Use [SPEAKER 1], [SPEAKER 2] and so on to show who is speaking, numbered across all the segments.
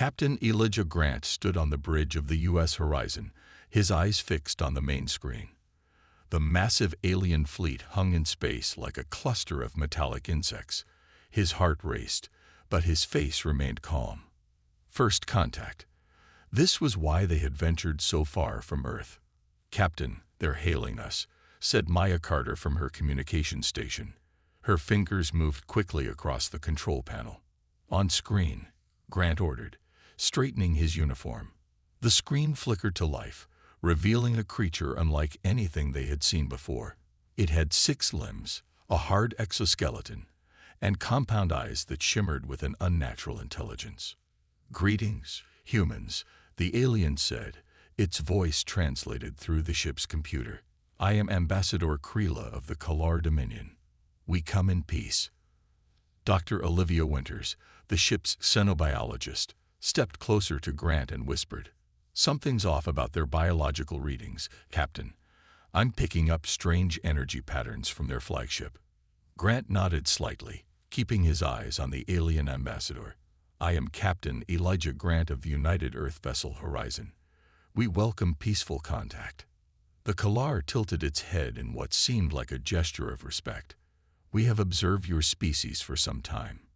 [SPEAKER 1] Captain Elijah Grant stood on the bridge of the U.S. Horizon, his eyes fixed on the main screen. The massive alien fleet hung in space like a cluster of metallic insects. His heart raced, but his face remained calm. First contact. This was why they had ventured so far from Earth. "Captain, they're hailing us," said Maya Carter from her communication station. Her fingers moved quickly across the control panel. "On screen," Grant ordered, straightening his uniform. The screen flickered to life, revealing a creature unlike anything they had seen before. It had 6 limbs, a hard exoskeleton, and compound eyes that shimmered with an unnatural intelligence. "Greetings, humans," the alien said, its voice translated through the ship's computer. "I am Ambassador Kreela of the Kalar Dominion. We come in peace." Dr. Olivia Winters, the ship's xenobiologist, stepped closer to Grant and whispered, "Something's off about their biological readings, Captain. I'm picking up strange energy patterns from their flagship." Grant nodded slightly, keeping his eyes on the alien ambassador. "I am Captain Elijah Grant of the United Earth Vessel Horizon. We welcome peaceful contact." The Kalar tilted its head in what seemed like a gesture of respect. "We have observed your species for some time.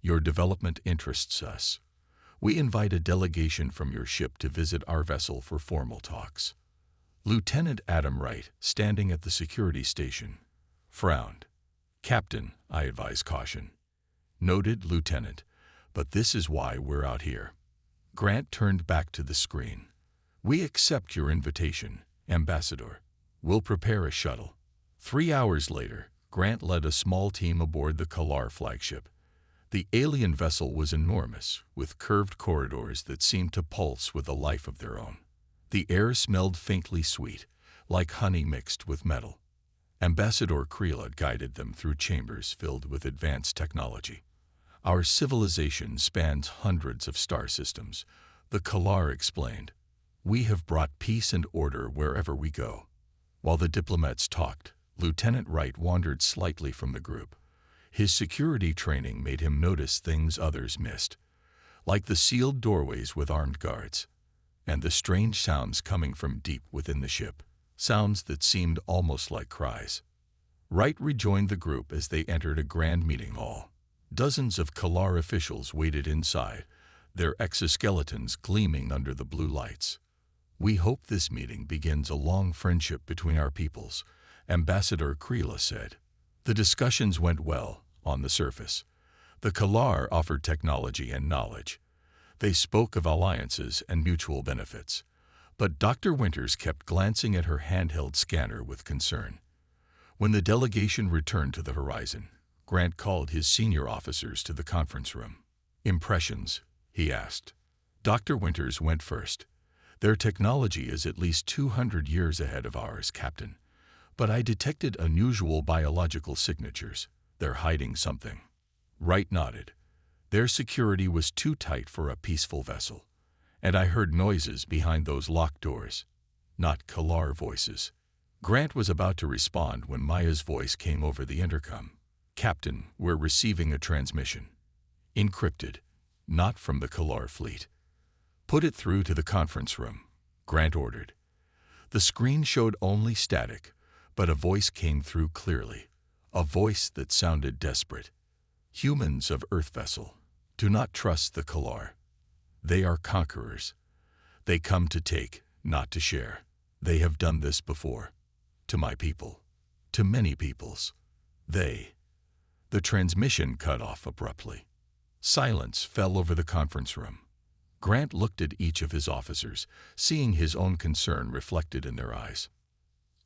[SPEAKER 1] Your development interests us. We invite a delegation from your ship to visit our vessel for formal talks." Lieutenant Adam Wright, standing at the security station, frowned. "Captain, I advise caution." "Noted, Lieutenant, but this is why we're out here." Grant turned back to the screen. "We accept your invitation, Ambassador. We'll prepare a shuttle." 3 hours later, Grant led a small team aboard the Kalar flagship. The alien vessel was enormous, with curved corridors that seemed to pulse with a life of their own. The air smelled faintly sweet, like honey mixed with metal. Ambassador Kreela guided them through chambers filled with advanced technology. "Our civilization spans hundreds of star systems," the Kalar explained. "We have brought peace and order wherever we go." While the diplomats talked, Lieutenant Wright wandered slightly from the group. His security training made him notice things others missed, like the sealed doorways with armed guards, and the strange sounds coming from deep within the ship, sounds that seemed almost like cries. Wright rejoined the group as they entered a grand meeting hall. Dozens of Kalar officials waited inside, their exoskeletons gleaming under the blue lights. "We hope this meeting begins a long friendship between our peoples," Ambassador Kreela said. The discussions went well, on the surface. The Kalar offered technology and knowledge. They spoke of alliances and mutual benefits. But Dr. Winters kept glancing at her handheld scanner with concern. When the delegation returned to the horizon, Grant called his senior officers to the conference room. "Impressions?" he asked. Dr. Winters went first. "Their technology is at least 200 years ahead of ours, Captain. But I detected unusual biological signatures. They're hiding something." Wright nodded. "Their security was too tight for a peaceful vessel. And I heard noises behind those locked doors. Not Kalar voices." Grant was about to respond when Maya's voice came over the intercom. "Captain, we're receiving a transmission. Encrypted. Not from the Kalar fleet." "Put it through to the conference room," Grant ordered. The screen showed only static, but a voice came through clearly, a voice that sounded desperate. "Humans of Earth Vessel, do not trust the Kalar. They are conquerors. They come to take, not to share. They have done this before. To my people. To many peoples. They." The transmission cut off abruptly. Silence fell over the conference room. Grant looked at each of his officers, seeing his own concern reflected in their eyes.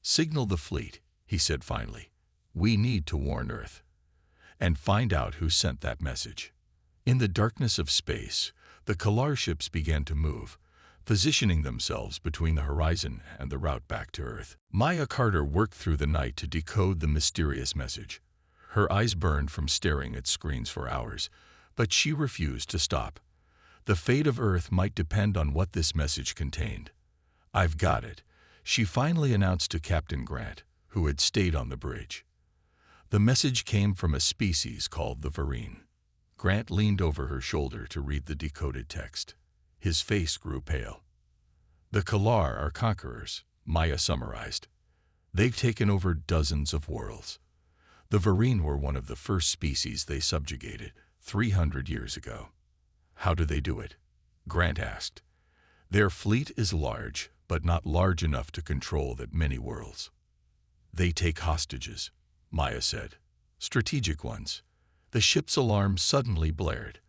[SPEAKER 1] "Signal the fleet," he said finally. "We need to warn Earth. And find out who sent that message." In the darkness of space, the Kalar ships began to move, positioning themselves between the horizon and the route back to Earth. Maya Carter worked through the night to decode the mysterious message. Her eyes burned from staring at screens for hours, but she refused to stop. The fate of Earth might depend on what this message contained. "I've got it," she finally announced to Captain Grant, who had stayed on the bridge. The message came from a species called the Varine. Grant leaned over her shoulder to read the decoded text. His face grew pale. "The Kalar are conquerors," Maya summarized. "They've taken over dozens of worlds. The Varine were one of the first species they subjugated 300 years ago." "How do they do it?" Grant asked. "Their fleet is large, but not large enough to control that many worlds." "They take hostages," Maya said. "Strategic ones." The ship's alarm suddenly blared.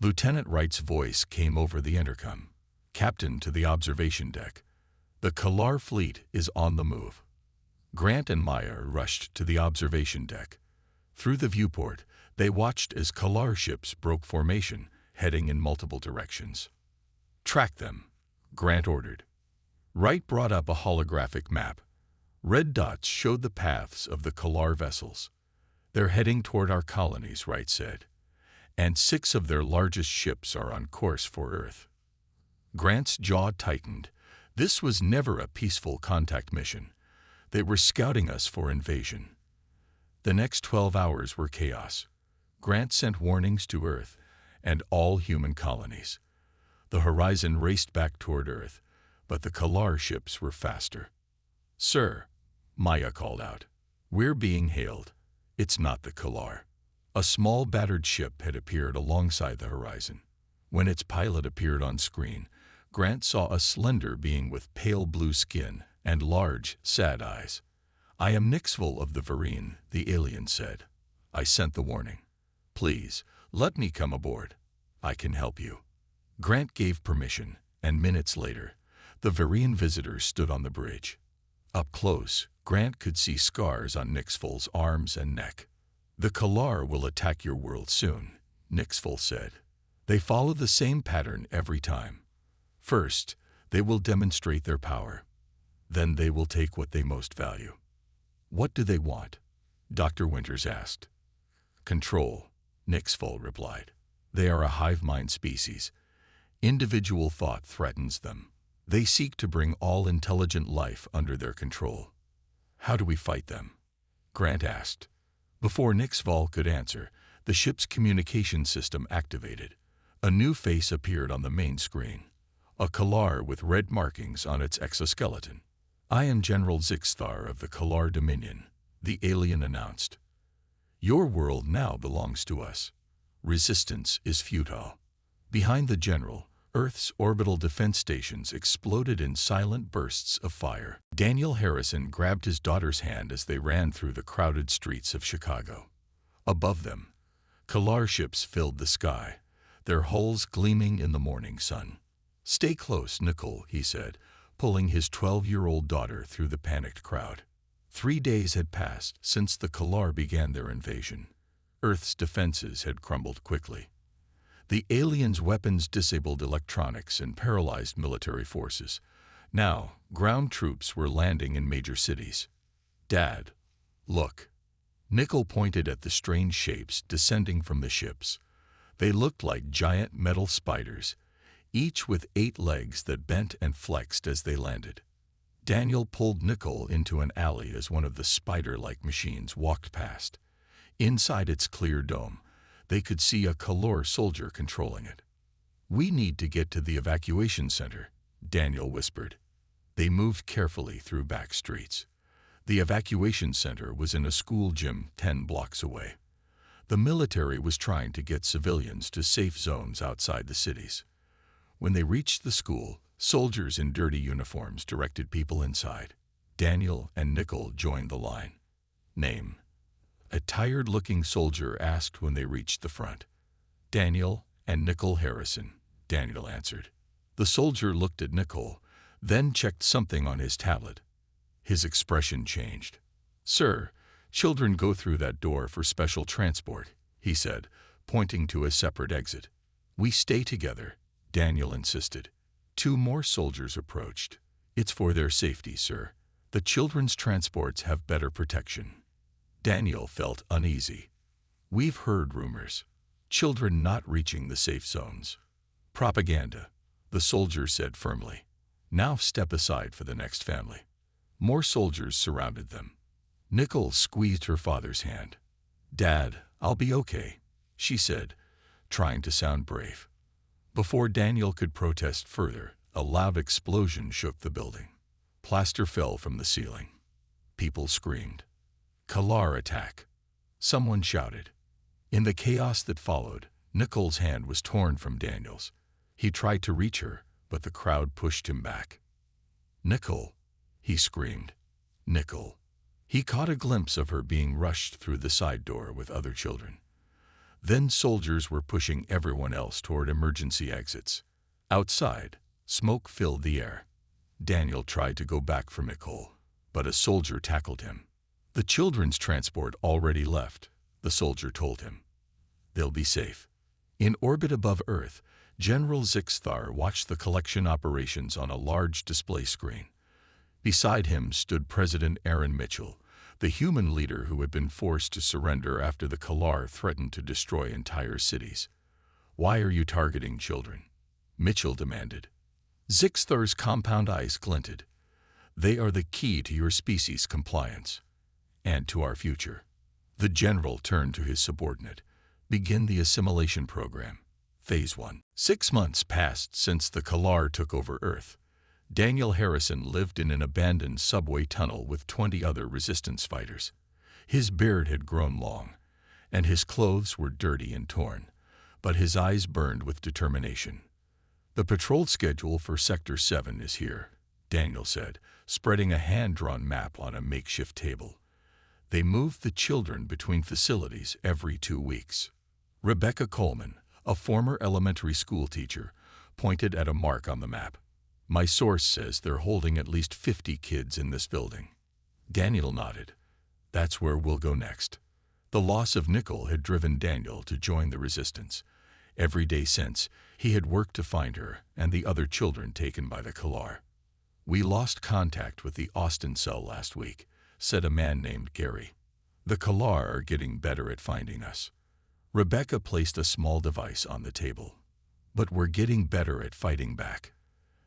[SPEAKER 1] Lieutenant Wright's voice came over the intercom. "Captain to the observation deck. The Kalar fleet is on the move." Grant and Maya rushed to the observation deck. Through the viewport, they watched as Kalar ships broke formation, heading in multiple directions. "Track them," Grant ordered. Wright brought up a holographic map. Red dots showed the paths of the Kalar vessels. "They're heading toward our colonies," Wright said. "And 6 of their largest ships are on course for Earth." Grant's jaw tightened. This was never a peaceful contact mission. They were scouting us for invasion. The next 12 hours were chaos. Grant sent warnings to Earth and all human colonies. The horizon raced back toward Earth, but the Kalar ships were faster. "Sir," Maya called out, "we're being hailed. It's not the Kalar." A small battered ship had appeared alongside the horizon. When its pilot appeared on screen, Grant saw a slender being with pale blue skin and large, sad eyes. "I am Nixville of the Varine," the alien said. "I sent the warning. Please, let me come aboard. I can help you." Grant gave permission, and minutes later, the Varine visitors stood on the bridge. Up close, Grant could see scars on Nixville's arms and neck. "The Kalar will attack your world soon," Nixville said. "They follow the same pattern every time. First, they will demonstrate their power. Then they will take what they most value." "What do they want?" Dr. Winters asked. "Control," Nixville replied. "They are a hive mind species. Individual thought threatens them. They seek to bring all intelligent life under their control." "How do we fight them?" Grant asked. Before Nixville could answer, the ship's communication system activated. A new face appeared on the main screen. A Kalar with red markings on its exoskeleton. "I am General Zixthar of the Kalar Dominion," the alien announced. "Your world now belongs to us. Resistance is futile." Behind the general, Earth's orbital defense stations exploded in silent bursts of fire. Daniel Harrison grabbed his daughter's hand as they ran through the crowded streets of Chicago. Above them, Kalar ships filled the sky, their hulls gleaming in the morning sun. "Stay close, Nicole," he said, pulling his 12-year-old daughter through the panicked crowd. 3 days had passed since the Kalar began their invasion. Earth's defenses had crumbled quickly. The aliens' weapons disabled electronics and paralyzed military forces. Now, ground troops were landing in major cities. "Dad, look." Nickel pointed at the strange shapes descending from the ships. They looked like giant metal spiders, each with 8 legs that bent and flexed as they landed. Daniel pulled Nickel into an alley as one of the spider-like machines walked past. Inside its clear dome, they could see a Kalar soldier controlling it. "We need to get to the evacuation center," Daniel whispered. They moved carefully through back streets. The evacuation center was in a school gym 10 blocks away. The military was trying to get civilians to safe zones outside the cities. When they reached the school, soldiers in dirty uniforms directed people inside. Daniel and Nickel joined the line. "Name?" a tired-looking soldier asked when they reached the front. "Daniel and Nickel Harrison," Daniel answered. The soldier looked at Nickel, then checked something on his tablet. His expression changed. "Sir, children go through that door for special transport," he said, pointing to a separate exit. "We stay together," Daniel insisted. 2 more soldiers approached. "It's for their safety, sir. The children's transports have better protection." Daniel felt uneasy. "We've heard rumors. Children not reaching the safe zones." "Propaganda," the soldier said firmly. "Now step aside for the next family." More soldiers surrounded them. Nickel squeezed her father's hand. "Dad, I'll be okay," she said, trying to sound brave. Before Daniel could protest further, a loud explosion shook the building. Plaster fell from the ceiling. People screamed. Kalar attack! Someone shouted. In the chaos that followed, Nicole's hand was torn from Daniel's. He tried to reach her, but the crowd pushed him back. Nicole! He screamed. Nicole! He caught a glimpse of her being rushed through the side door with other children. Then soldiers were pushing everyone else toward emergency exits. Outside, smoke filled the air. Daniel tried to go back for Nicole, but a soldier tackled him. The children's transport already left, the soldier told him. They'll be safe. In orbit above Earth, General Zixthar watched the collection operations on a large display screen. Beside him stood President Aaron Mitchell, the human leader who had been forced to surrender after the Kalar threatened to destroy entire cities. Why are you targeting children? Mitchell demanded. Zixthar's compound eyes glinted. They are the key to your species' compliance. And to our future. The general turned to his subordinate. Begin the assimilation program. Phase 1. 6 months passed since the Kalar took over Earth. Daniel Harrison lived in an abandoned subway tunnel with 20 other resistance fighters. His beard had grown long, and his clothes were dirty and torn, but his eyes burned with determination. The patrol schedule for Sector 7 is here, Daniel said, spreading a hand-drawn map on a makeshift table. They moved the children between facilities every 2 weeks. Rebecca Coleman, a former elementary school teacher, pointed at a mark on the map. My source says they're holding at least 50 kids in this building. Daniel nodded. That's where we'll go next. The loss of Nicole had driven Daniel to join the resistance. Every day since, he had worked to find her and the other children taken by the Kalar. We lost contact with the Austin cell last week, said a man named Gary. The Kalar are getting better at finding us. Rebecca placed a small device on the table. But we're getting better at fighting back.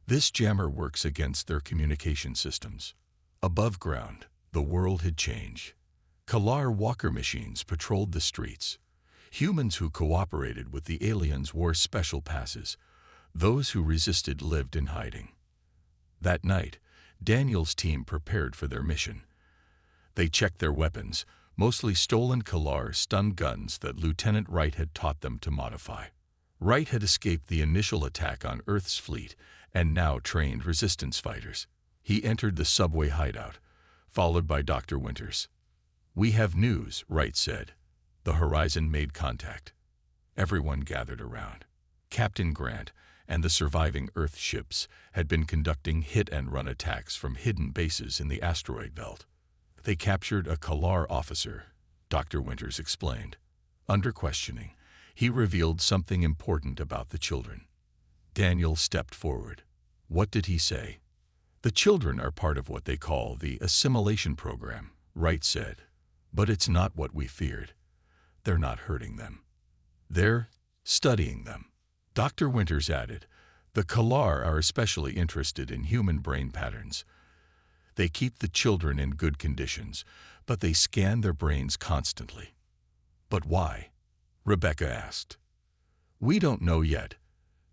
[SPEAKER 1] This jammer works against their communication systems. Above ground, the world had changed. Kalar walker machines patrolled the streets. Humans who cooperated with the aliens wore special passes. Those who resisted lived in hiding. That night, Daniel's team prepared for their mission. They checked their weapons, mostly stolen Kalar stun guns that Lieutenant Wright had taught them to modify. Wright had escaped the initial attack on Earth's fleet and now trained resistance fighters. He entered the subway hideout, followed by Dr. Winters. We have news, Wright said. The horizon made contact. Everyone gathered around. Captain Grant and the surviving Earth ships had been conducting hit-and-run attacks from hidden bases in the asteroid belt. They captured a Kalar officer, Dr. Winters explained. Under questioning, he revealed something important about the children. Daniel stepped forward. What did he say? The children are part of what they call the assimilation program, Wright said. But it's not what we feared. They're not hurting them. They're studying them. Dr. Winters added, the Kalar are especially interested in human brain patterns. They keep the children in good conditions, but they scan their brains constantly. But why? Rebecca asked. We don't know yet,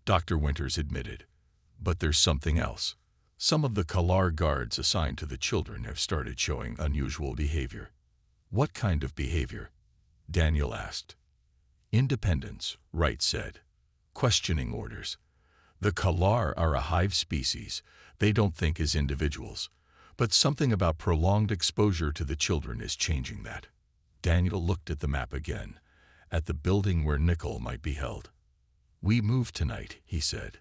[SPEAKER 1] Dr. Winters admitted. But there's something else. Some of the Kalar guards assigned to the children have started showing unusual behavior. What kind of behavior? Daniel asked. Independence, Wright said. Questioning orders. The Kalar are a hive species. They don't think as individuals. But something about prolonged exposure to the children is changing that. Daniel looked at the map again, at the building where Nicole might be held. We move tonight, he said.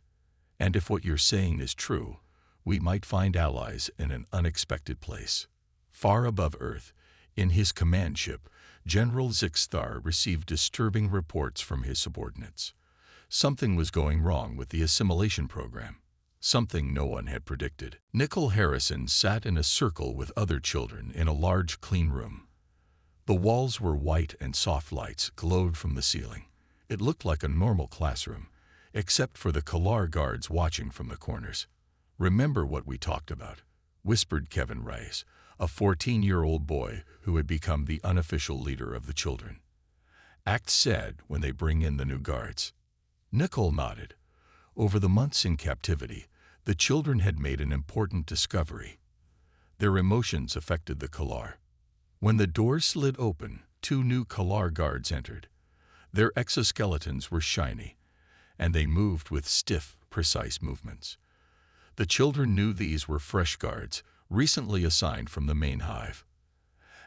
[SPEAKER 1] And if what you're saying is true, we might find allies in an unexpected place. Far above Earth, in his command ship, General Zixthar received disturbing reports from his subordinates. Something was going wrong with the assimilation program. Something no one had predicted. Nicole Harrison sat in a circle with other children in a large clean room. The walls were white and soft lights glowed from the ceiling. It looked like a normal classroom, except for the Kalar guards watching from the corners. Remember what we talked about, whispered Kevin Rice, a 14-year-old boy who had become the unofficial leader of the children. Act sad when they bring in the new guards. Nicole nodded. Over the months in captivity, the children had made an important discovery. Their emotions affected the Kalar. When the doors slid open, 2 new Kalar guards entered. Their exoskeletons were shiny, and they moved with stiff, precise movements. The children knew these were fresh guards, recently assigned from the main hive.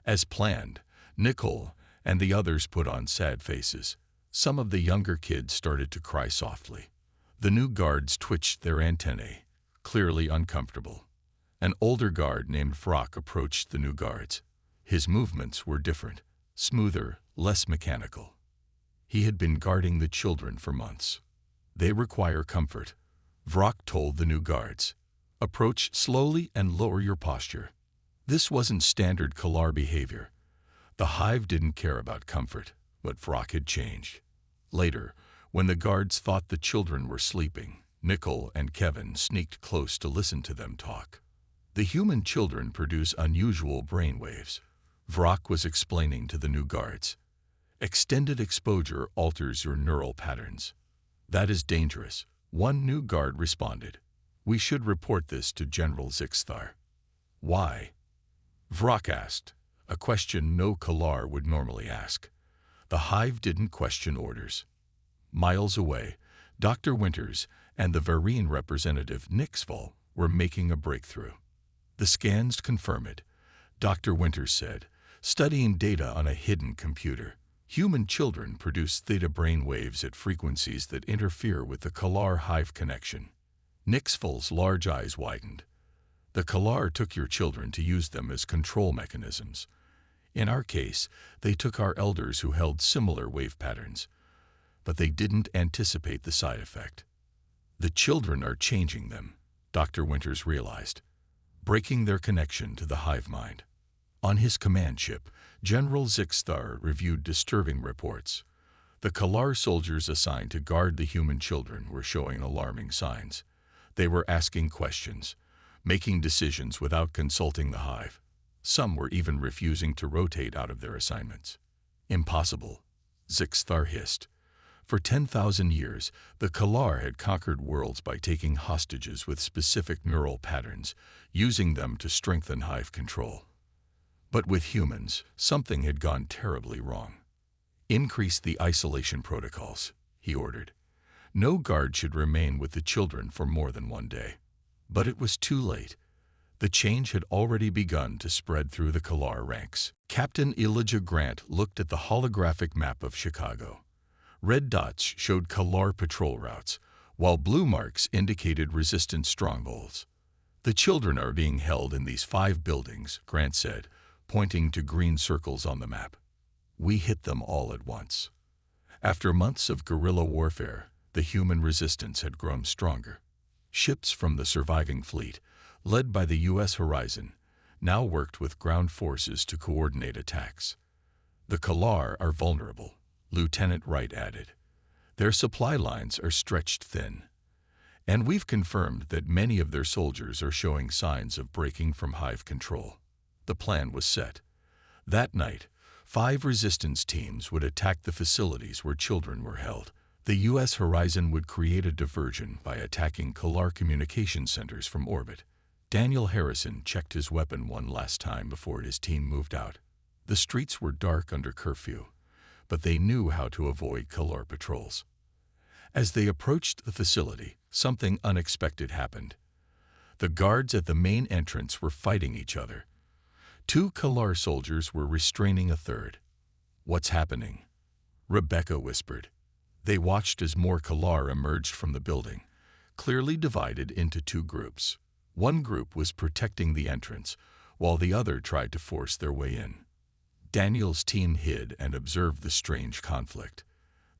[SPEAKER 1] As planned, Nicole and the others put on sad faces. Some of the younger kids started to cry softly. The new guards twitched their antennae, clearly uncomfortable. An older guard named Vrock approached the new guards. His movements were different, smoother, less mechanical. He had been guarding the children for months. They require comfort, Vrock told the new guards. Approach slowly and lower your posture. This wasn't standard Kalar behavior. The hive didn't care about comfort, but Vrock had changed. Later, when the guards thought the children were sleeping, Nicole and Kevin sneaked close to listen to them talk. The human children produce unusual brain waves, Vrock was explaining to the new guards. Extended exposure alters your neural patterns. That is dangerous, one new guard responded. We should report this to General Zixthar. Why? Vrock asked, a question no Kalar would normally ask. The hive didn't question orders. Miles away, Dr. Winters and the Varine representative Nixval were making a breakthrough. The scans confirm it, Dr. Winters said, studying data on a hidden computer. Human children produce theta brain waves at frequencies that interfere with the Kalar hive connection. Nixval's large eyes widened. The Kalar took your children to use them as control mechanisms. In our case, they took our elders who held similar wave patterns. But they didn't anticipate the side effect. The children are changing them, Dr. Winters realized, breaking their connection to the hive mind. On his command ship, General Zixthar reviewed disturbing reports. The Kalar soldiers assigned to guard the human children were showing alarming signs. They were asking questions, making decisions without consulting the hive. Some were even refusing to rotate out of their assignments. Impossible, Zixthar hissed. For 10,000 years, the Kalar had conquered worlds by taking hostages with specific neural patterns, using them to strengthen hive control. But with humans, something had gone terribly wrong. Increase the isolation protocols, he ordered. No guard should remain with the children for more than 1 day. But it was too late. The change had already begun to spread through the Kalar ranks. Captain Elijah Grant looked at the holographic map of Chicago. Red dots showed Kalar patrol routes, while blue marks indicated resistance strongholds. The children are being held in these 5 buildings, Grant said, pointing to green circles on the map. We hit them all at once. After months of guerrilla warfare, the human resistance had grown stronger. Ships from the surviving fleet, led by the U.S. Horizon, now worked with ground forces to coordinate attacks. The Kalar are vulnerable, Lieutenant Wright added. Their supply lines are stretched thin. And we've confirmed that many of their soldiers are showing signs of breaking from hive control. The plan was set. That night, 5 resistance teams would attack the facilities where children were held. The U.S. Horizon would create a diversion by attacking Kalar communication centers from orbit. Daniel Harrison checked his weapon one last time before his team moved out. The streets were dark under curfew, but they knew how to avoid Kalar patrols. As they approached the facility, something unexpected happened. The guards at the main entrance were fighting each other. 2 Kalar soldiers were restraining a third. What's happening? Rebecca whispered. They watched as more Kalar emerged from the building, clearly divided into 2 groups. One group was protecting the entrance, while the other tried to force their way in. Daniel's team hid and observed the strange conflict.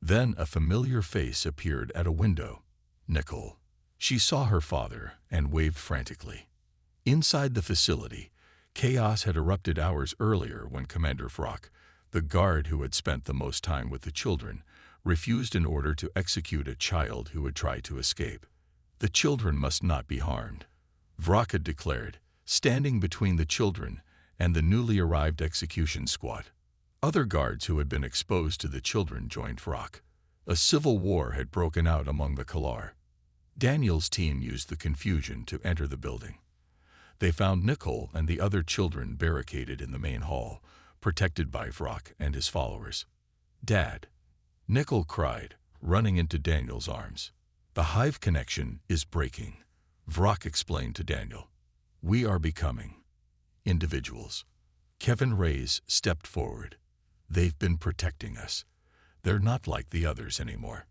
[SPEAKER 1] Then a familiar face appeared at a window. Nicole. She saw her father and waved frantically. Inside the facility, chaos had erupted hours earlier when Commander Vrock, the guard who had spent the most time with the children, refused an order to execute a child who had tried to escape. The children must not be harmed, Vrock had declared, standing between the children and the newly arrived execution squad. Other guards who had been exposed to the children joined Vrock. A civil war had broken out among the Kalar. Daniel's team used the confusion to enter the building. They found Nicole and the other children barricaded in the main hall, protected by Vrock and his followers. "Dad!" Nicole cried, running into Daniel's arms. "The hive connection is breaking," Vrock explained to Daniel. "We are becoming individuals." Kevin Reyes stepped forward. "They've been protecting us. They're not like the others anymore."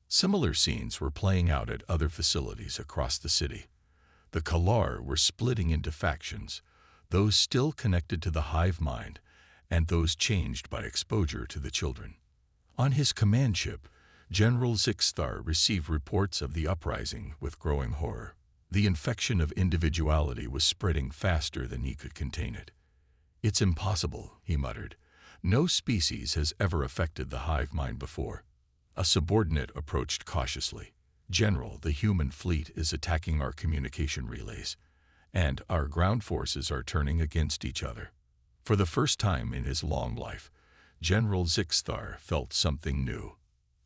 [SPEAKER 1] Similar scenes were playing out at other facilities across the city. The Kalar were splitting into factions, those still connected to the hive mind and those changed by exposure to the children. On his command ship, General Zixthar received reports of the uprising with growing horror. The infection of individuality was spreading faster than he could contain it. "It's impossible," he muttered. "No species has ever affected the hive mind before." A subordinate approached cautiously. "General, the human fleet is attacking our communication relays, and our ground forces are turning against each other." For the first time in his long life, General Zixthar felt something new: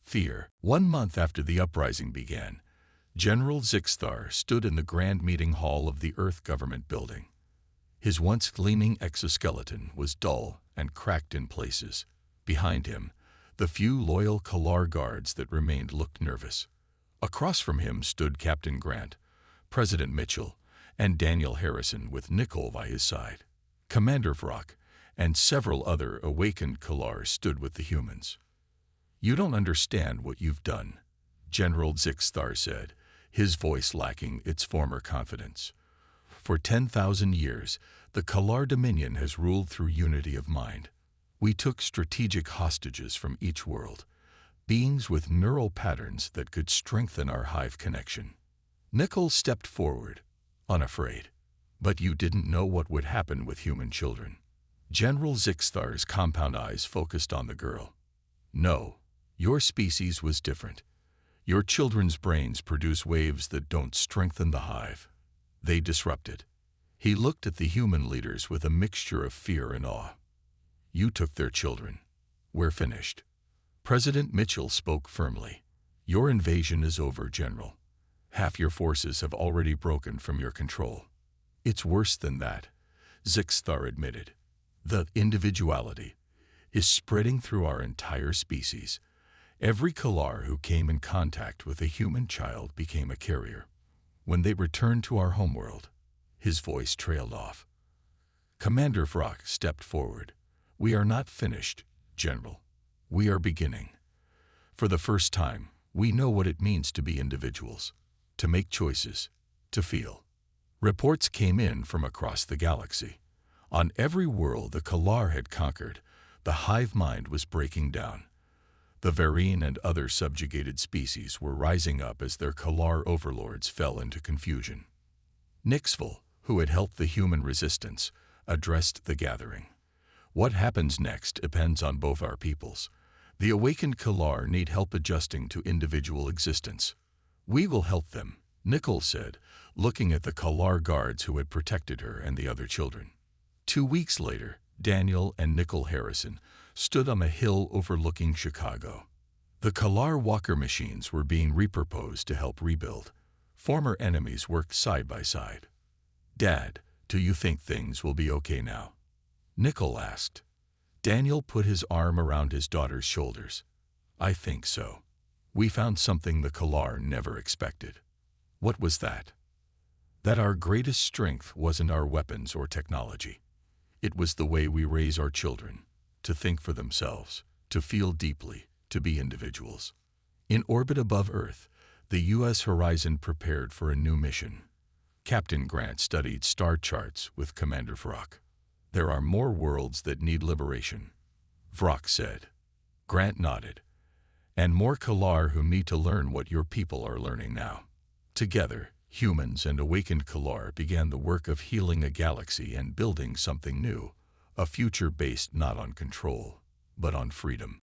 [SPEAKER 1] fear. 1 month after the uprising began, General Zixthar stood in the grand meeting hall of the Earth Government building. His once gleaming exoskeleton was dull and cracked in places. Behind him, the few loyal Kalar guards that remained looked nervous. Across from him stood Captain Grant, President Mitchell, and Daniel Harrison with Nicole by his side. Commander Vrock and several other awakened Kalar stood with the humans. "You don't understand what you've done," General Zixthar said, his voice lacking its former confidence. "For 10,000 years, the Kalar Dominion has ruled through unity of mind. We took strategic hostages from each world, beings with neural patterns that could strengthen our hive connection." Nicole stepped forward, unafraid. "But you didn't know what would happen with human children." General Zixthar's compound eyes focused on the girl. "No, your species was different. Your children's brains produce waves that don't strengthen the hive. They disrupt it." He looked at the human leaders with a mixture of fear and awe. "You took their children. We're finished." President Mitchell spoke firmly. "Your invasion is over, General. Half your forces have already broken from your control." "It's worse than that," Zixthar admitted. "The individuality is spreading through our entire species. Every Kalar who came in contact with a human child became a carrier. When they returned to our homeworld," his voice trailed off. Commander Vrock stepped forward. "We are not finished, General. We are beginning. For the first time, we know what it means to be individuals, to make choices, to feel." Reports came in from across the galaxy. On every world the Kalar had conquered, the hive mind was breaking down. The Varine and other subjugated species were rising up as their Kalar overlords fell into confusion. Nixville, who had helped the human resistance, addressed the gathering. "What happens next depends on both our peoples. The awakened Kalar need help adjusting to individual existence. We will help them," Nicole said, looking at the Kalar guards who had protected her and the other children. 2 weeks later, Daniel and Nicole Harrison stood on a hill overlooking Chicago. The Kalar walker machines were being repurposed to help rebuild. Former enemies worked side by side. "Dad, do you think things will be okay now?" Nicole asked. Daniel put his arm around his daughter's shoulders. "I think so. We found something the Kalar never expected." "What was that?" "That our greatest strength wasn't our weapons or technology. It was the way we raise our children, to think for themselves, to feel deeply, to be individuals." In orbit above Earth, the U.S. horizon prepared for a new mission. Captain Grant studied star charts with Commander Vrock. "There are more worlds that need liberation," Vrock said. Grant nodded. "And more Kalar who need to learn what your people are learning now." Together, humans and awakened Kalar began the work of healing a galaxy and building something new, a future based not on control, but on freedom.